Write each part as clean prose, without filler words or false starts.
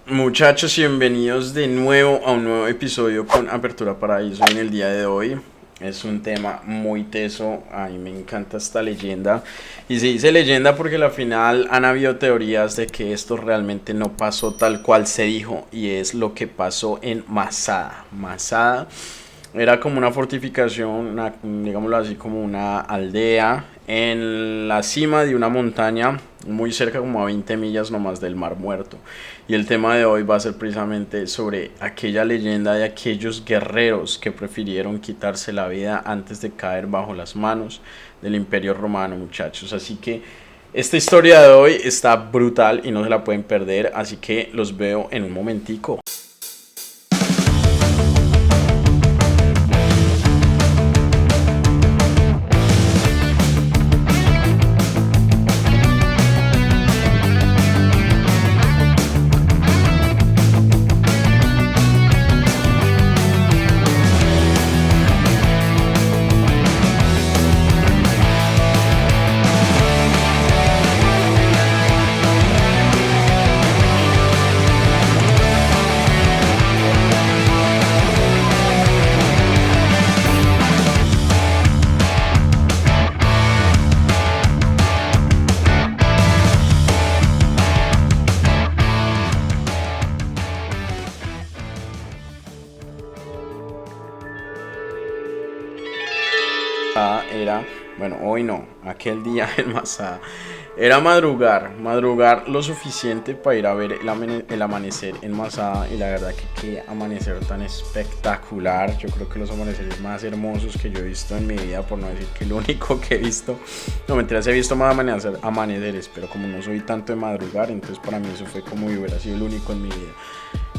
Muchachos, bienvenidos de nuevo a un nuevo episodio con Apertura Paraíso. En el día de hoy es un tema muy teso, a mí me encanta esta leyenda. Y se dice leyenda porque al final han habido teorías de que esto realmente no pasó tal cual se dijo, y es lo que pasó en Masada. Masada era como una fortificación, digámoslo así, como una aldea en la cima de una montaña muy cerca, como a 20 millas nomás del Mar Muerto. Y el tema de hoy va a ser precisamente sobre aquella leyenda de aquellos guerreros que prefirieron quitarse la vida antes de caer bajo las manos del Imperio Romano, muchachos. Así que esta historia de hoy está brutal y no se la pueden perder, así que los veo en un momentico. Era, bueno, hoy no, aquel día en Masada, era madrugar lo suficiente para ir a ver el amanecer en Masada. Y la verdad que qué amanecer tan espectacular. Yo creo que los amaneceres más hermosos que yo he visto en mi vida, por no decir que el único que he visto. No, mentiras, he visto más amaneceres, pero como no soy tanto de madrugar, entonces para mí eso fue como si hubiera sido el único en mi vida.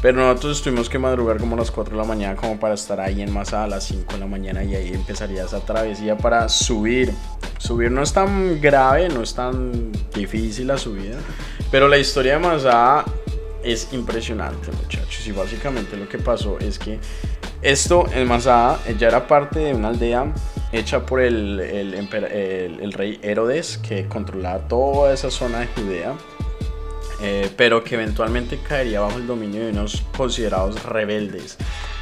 Pero nosotros tuvimos que madrugar como a las 4 de la mañana, como para estar ahí en Masada a las 5 de la mañana, y ahí empezaría esa travesía para subir. Subir no es tan grave, no es tan difícil la subida, pero la historia de Masada es impresionante, muchachos. Y básicamente lo que pasó es que esto en Masada ya era parte de una aldea hecha por el rey Herodes, que controlaba toda esa zona de Judea. Pero que eventualmente caería bajo el dominio de unos considerados rebeldes.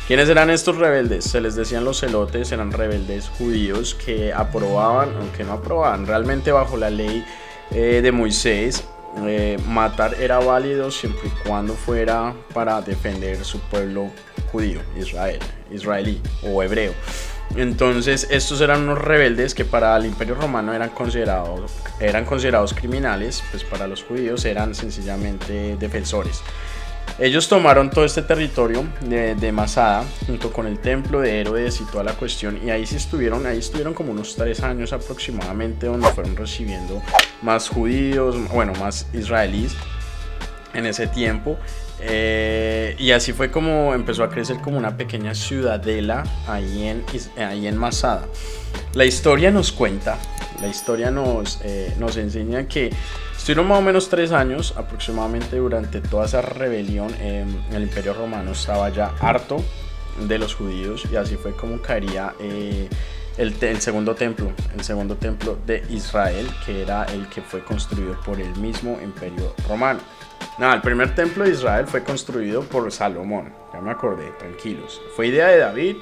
¿Quiénes eran estos rebeldes? Se les decían los celotes, eran rebeldes judíos que aprobaban, aunque no aprobaban, realmente bajo la ley de Moisés, matar era válido siempre y cuando fuera para defender su pueblo judío, israelí o hebreo. Entonces estos eran unos rebeldes que para el Imperio Romano eran considerados criminales, pues para los judíos eran sencillamente defensores. Ellos tomaron todo este territorio de Masada junto con el templo de Herodes y toda la cuestión, y ahí estuvieron como unos 3 años aproximadamente, donde fueron recibiendo más judíos, bueno, más israelíes en ese tiempo. Y así fue como empezó a crecer como una pequeña ciudadela ahí en Masada. La historia nos cuenta, la historia nos enseña que estuvieron más o menos 3 años aproximadamente durante toda esa rebelión. El Imperio Romano estaba ya harto de los judíos, y así fue como caería el segundo templo de Israel, que era el que fue construido por el mismo Imperio Romano. Nada, el primer templo de Israel fue construido por Salomón, ya me acordé, tranquilos. Fue idea de David,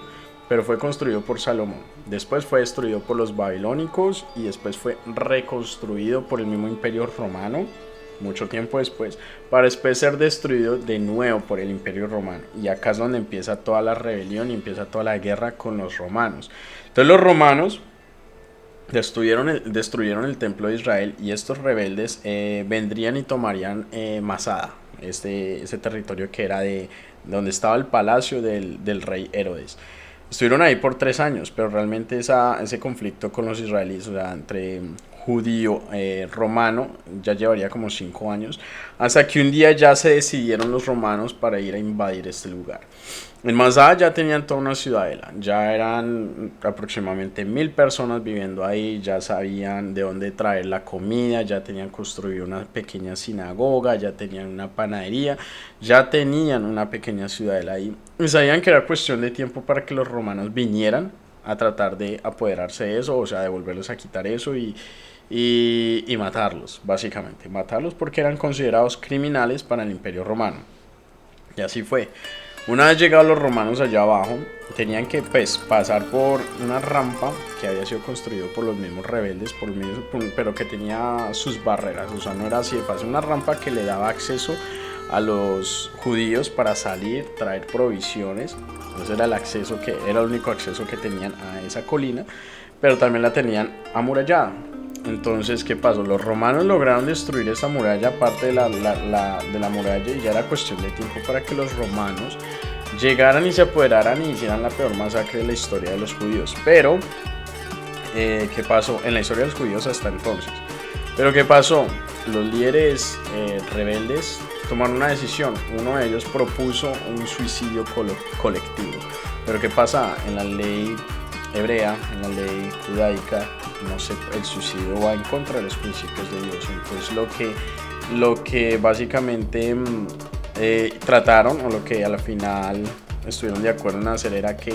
pero fue construido por Salomón. Después fue destruido por los babilónicos y después fue reconstruido por el mismo Imperio Romano, mucho tiempo después, para después ser destruido de nuevo por el Imperio Romano. Y acá es donde empieza toda la rebelión y empieza toda la guerra con los romanos. Entonces los romanos destruyeron el templo de Israel, y estos rebeldes vendrían y tomarían Masada, ese territorio que era de donde estaba el palacio del rey Herodes. Estuvieron ahí por 3 años, pero realmente ese conflicto con los israelíes, o sea, entre judío romano, ya llevaría como 5 años, hasta que un día ya se decidieron los romanos para ir a invadir este lugar. En Masada ya tenían toda una ciudadela, ya eran aproximadamente 1000 personas viviendo ahí, ya sabían de dónde traer la comida, ya tenían construido una pequeña sinagoga, ya tenían una panadería, ya tenían una pequeña ciudadela ahí. Y sabían que era cuestión de tiempo para que los romanos vinieran a tratar de apoderarse de eso, o sea, de volverlos a quitar eso y matarlos, básicamente. Matarlos porque eran considerados criminales para el Imperio Romano. Y así fue. Una vez llegados los romanos allá abajo, tenían que pues pasar por una rampa que había sido construido por los mismos rebeldes, pero que tenía sus barreras. O sea, no era así de fácil. Una rampa que le daba acceso a los judíos para salir, traer provisiones. Ese era el acceso, que era el único acceso que tenían a esa colina, pero también la tenían amurallada. Entonces, ¿qué pasó? Los romanos lograron destruir esta muralla, parte de la muralla, y ya era cuestión de tiempo para que los romanos llegaran y se apoderaran y hicieran la peor masacre de la historia de los judíos. Pero, ¿qué pasó? En la historia de los judíos hasta entonces. Pero, ¿qué pasó? Los líderes rebeldes tomaron una decisión. Uno de ellos propuso un suicidio colectivo. Pero, ¿qué pasa? En la ley hebrea, en la ley judaica, no sé, el suicidio va en contra de los principios de Dios. Entonces lo que básicamente trataron, o lo que a la final estuvieron de acuerdo en hacer, era que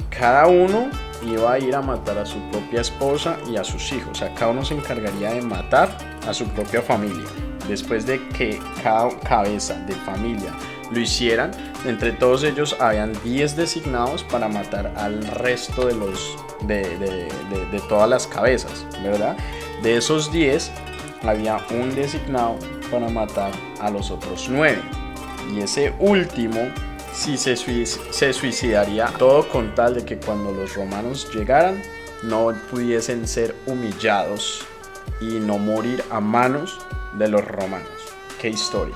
cada uno iba a ir a matar a su propia esposa y a sus hijos. O sea, cada uno se encargaría de matar a su propia familia. Después de que cada cabeza de familia lo hicieran, entre todos ellos habían 10 designados para matar al resto de todas las cabezas, ¿verdad? De esos 10 había un designado para matar a los otros 9, y ese último sí se suicidaría, todo con tal de que cuando los romanos llegaran no pudiesen ser humillados y no morir a manos de los romanos. ¡Qué historia!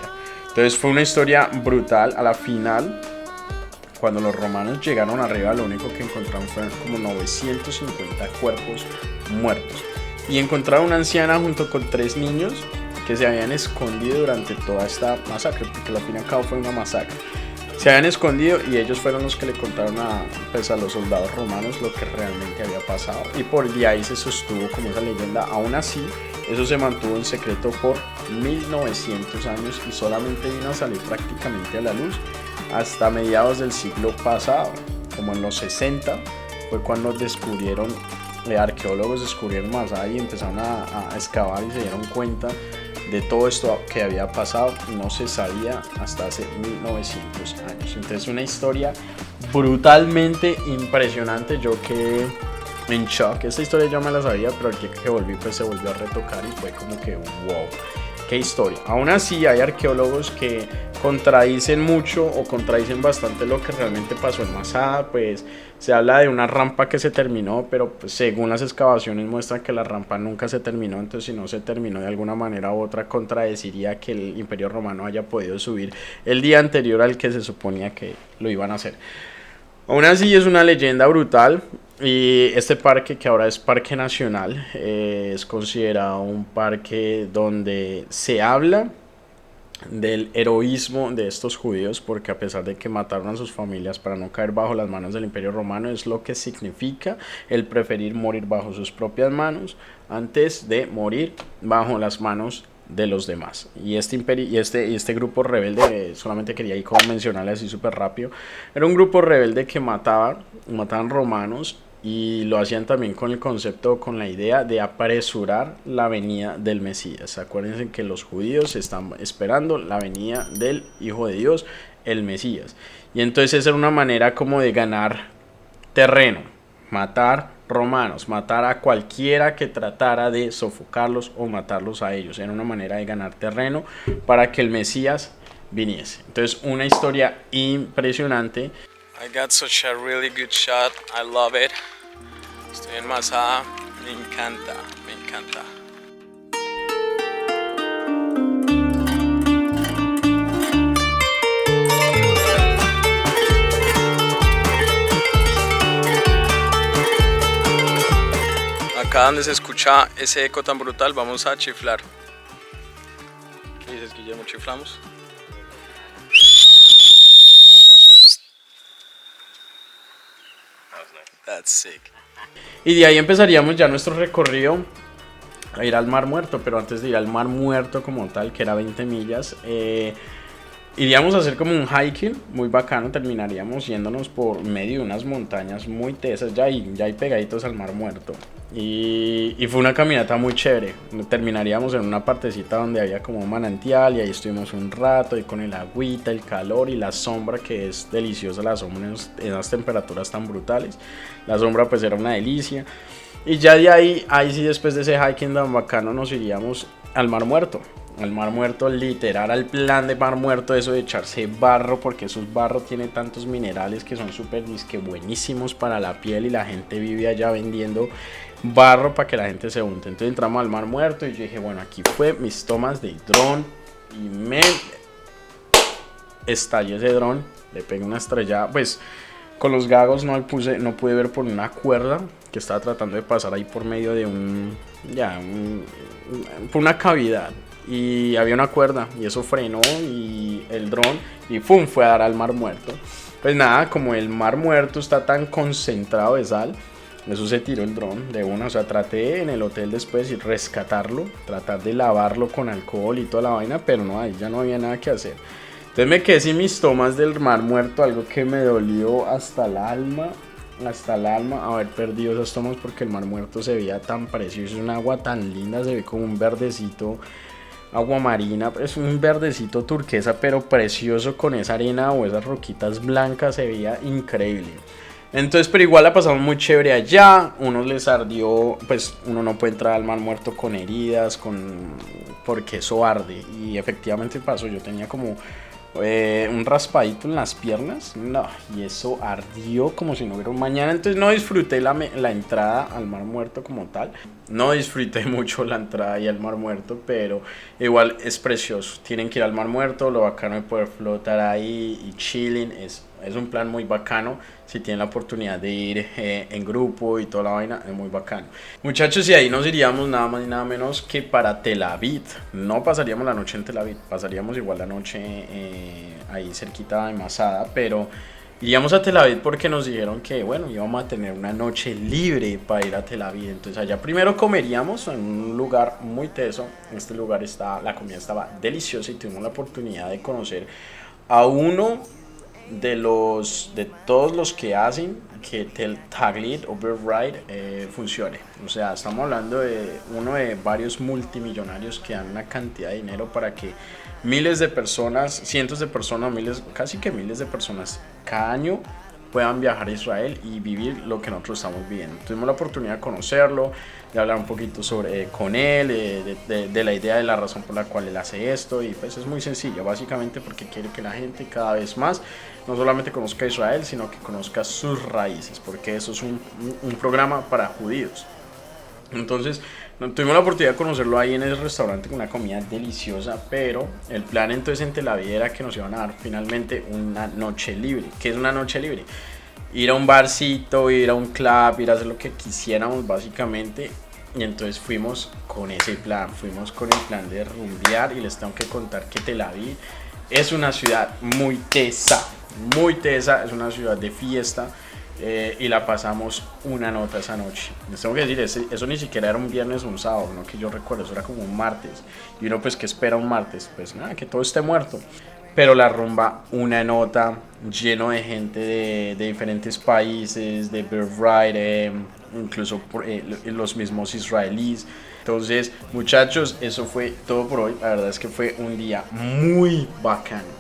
Entonces fue una historia brutal. A la final, cuando los romanos llegaron arriba, lo único que encontraron fueron como 950 cuerpos muertos. Y encontraron una anciana junto con 3 niños que se habían escondido durante toda esta masacre, porque al fin y al cabo fue una masacre. Se habían escondido y ellos fueron los que le contaron a los soldados romanos lo que realmente había pasado. Y por de ahí se sostuvo como esa leyenda. Aún así, eso se mantuvo en secreto por 1900 años y solamente vino a salir prácticamente a la luz hasta mediados del siglo pasado. Como en los 60 fue cuando arqueólogos descubrieron Masada y empezaron a excavar y se dieron cuenta de todo esto que había pasado y no se sabía hasta hace 1900 años. Entonces una historia brutalmente impresionante. Yo quedé en shock. Esta historia yo me la sabía, pero el día que volví pues se volvió a retocar y fue como que wow, qué historia. Aún así hay arqueólogos que contradicen mucho o contradicen bastante lo que realmente pasó en Masada. Pues se habla de una rampa que se terminó, pero pues, según las excavaciones muestran que la rampa nunca se terminó. Entonces si no se terminó de alguna manera u otra, contradeciría que el Imperio Romano haya podido subir el día anterior al que se suponía que lo iban a hacer. Aún así es una leyenda brutal. Y este parque, que ahora es Parque Nacional, es considerado un parque donde se habla del heroísmo de estos judíos, porque a pesar de que mataron a sus familias para no caer bajo las manos del Imperio Romano, es lo que significa el preferir morir bajo sus propias manos antes de morir bajo las manos de los demás. Y este grupo rebelde, solamente quería ahí como mencionarle así súper rápido, era un grupo rebelde que mataban romanos, y lo hacían también con el concepto, con la idea de apresurar la venida del Mesías. Acuérdense que los judíos están esperando la venida del Hijo de Dios, el Mesías. Y entonces esa era una manera como de ganar terreno, matar romanos, matar a cualquiera que tratara de sofocarlos o matarlos a ellos. Era una manera de ganar terreno para que el Mesías viniese. Entonces una historia impresionante. I got such a really good shot. I love it. Estoy en Masada. Me encanta, me encanta. Acá donde se escucha ese eco tan brutal, vamos a chiflar. ¿Qué dices, Guillermo? ¿Chiflamos? That's sick. Y de ahí empezaríamos ya nuestro recorrido a ir al Mar Muerto, pero antes de ir al Mar Muerto como tal, que era 20 millas, iríamos a hacer como un hiking muy bacano. Terminaríamos yéndonos por medio de unas montañas muy tesas, ya ahí pegaditos al Mar Muerto. Y fue una caminata muy chévere. Terminaríamos en una partecita donde había como un manantial y ahí estuvimos un rato y con el agüita, el calor y la sombra, que es deliciosa la sombra en esas temperaturas tan brutales. La sombra pues era una delicia. Y ya de ahí sí, después de ese hiking tan bacano, nos iríamos al Mar Muerto. Al Mar Muerto, literal, al plan de Mar Muerto, eso de echarse barro, porque esos barros tienen tantos minerales que son súper buenísimos para la piel y la gente vive allá vendiendo barro para que la gente se unte. Entonces entramos al Mar Muerto y yo dije, bueno, aquí fue mis tomas de dron y me estalló ese dron, le pegué una estrellada, pues con los gagos no pude ver por una cuerda que estaba tratando de pasar ahí por medio de por una cavidad. Y había una cuerda y eso frenó y el dron y ¡pum! Fue a dar al Mar Muerto. Pues nada, como el Mar Muerto está tan concentrado de sal, eso se tiró el dron de una. O sea, traté en el hotel después de rescatarlo, tratar de lavarlo con alcohol y toda la vaina, pero no, ahí ya no había nada que hacer. Entonces me quedé sin mis tomas del Mar Muerto, algo que me dolió hasta el alma haber perdido esas tomas, porque el Mar Muerto se veía tan precioso, es un agua tan linda, se ve como un verdecito, agua marina, es un verdecito turquesa pero precioso con esa arena o esas roquitas blancas, se veía increíble. Entonces, pero igual la pasamos muy chévere allá. Uno les ardió, pues uno no puede entrar al Mar Muerto con heridas, porque eso arde. Y efectivamente pasó, yo tenía como un raspadito en las piernas, no, y eso ardió como si no hubiera un mañana. Entonces no disfruté la entrada al Mar Muerto como tal, no disfruté mucho la entrada ahí al Mar Muerto, pero igual es precioso. Tienen que ir al Mar Muerto, lo bacano de poder flotar ahí y chilling, es un plan muy bacano. Si tienen la oportunidad de ir en grupo y toda la vaina, es muy bacano. Muchachos, y ahí nos iríamos nada más y nada menos que para Tel Aviv. No pasaríamos la noche en Tel Aviv, pasaríamos igual la noche ahí cerquita de Masada, pero iríamos a Tel Aviv porque nos dijeron que, bueno, íbamos a tener una noche libre para ir a Tel Aviv. Entonces allá primero comeríamos en un lugar muy teso. En este lugar la comida estaba deliciosa y tuvimos la oportunidad de conocer a uno de todos los que hacen que el Taglit Override funcione. O sea, estamos hablando de uno de varios multimillonarios que dan una cantidad de dinero para que miles de personas, cientos de personas, casi que miles de personas cada año puedan viajar a Israel y vivir lo que nosotros estamos viviendo. Tuvimos la oportunidad de conocerlo, de hablar un poquito con él, de la idea, de la razón por la cual él hace esto, y pues es muy sencillo, básicamente porque quiere que la gente cada vez más no solamente conozca a Israel, sino que conozca sus raíces, porque eso es un programa para judíos. Entonces tuvimos la oportunidad de conocerlo ahí en el restaurante con una comida deliciosa, pero el plan entonces en Tel Aviv era que nos iban a dar finalmente una noche libre. ¿Qué es una noche libre? Ir a un barcito, ir a un club, ir a hacer lo que quisiéramos básicamente. Y entonces fuimos con ese plan, fuimos con el plan de rumbear, y les tengo que contar que Tel Aviv es una ciudad muy tesa, es una ciudad de fiesta. Y la pasamos una nota esa noche. Les tengo que decir, eso ni siquiera era un viernes o un sábado, no que yo recuerdo, eso era como un martes. Y uno pues, ¿qué espera un martes? Pues nada, que todo esté muerto. Pero la rumba, una nota, lleno de gente de diferentes países, de Birthright, incluso los mismos israelíes. Entonces, muchachos, eso fue todo por hoy. La verdad es que fue un día muy bacano.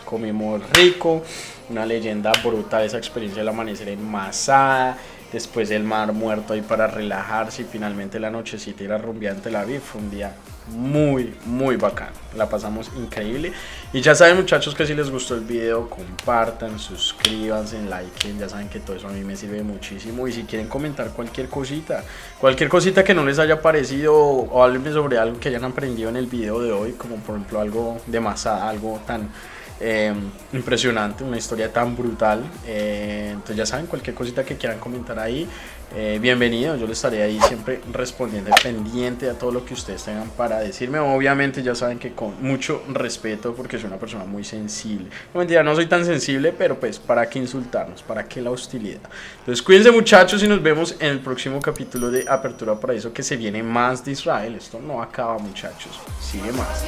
Comimos rico, una leyenda brutal esa experiencia del amanecer en Masada, después el Mar Muerto ahí para relajarse, y finalmente la nochecita ir a rumbear en Tel Aviv. Fue un día muy bacano, la pasamos increíble. Y ya saben, muchachos, que si les gustó el video, compartan, suscríbanse, liken, ya saben que todo eso a mí me sirve muchísimo. Y si quieren comentar cualquier cosita que no les haya parecido, o háblenme sobre algo que hayan aprendido en el video de hoy, como por ejemplo algo de Masada, algo tan impresionante, una historia tan brutal, entonces ya saben, cualquier cosita que quieran comentar ahí, bienvenido. Yo les estaré ahí siempre respondiendo, pendiente a todo lo que ustedes tengan para decirme. Obviamente ya saben que con mucho respeto, porque soy una persona muy sensible. No, mentira, no soy tan sensible, pero pues para qué insultarnos, para qué la hostilidad. Entonces cuídense, muchachos, y nos vemos en el próximo capítulo de Apertura Paraíso, que se viene más de Israel. Esto no acaba, muchachos, sigue más.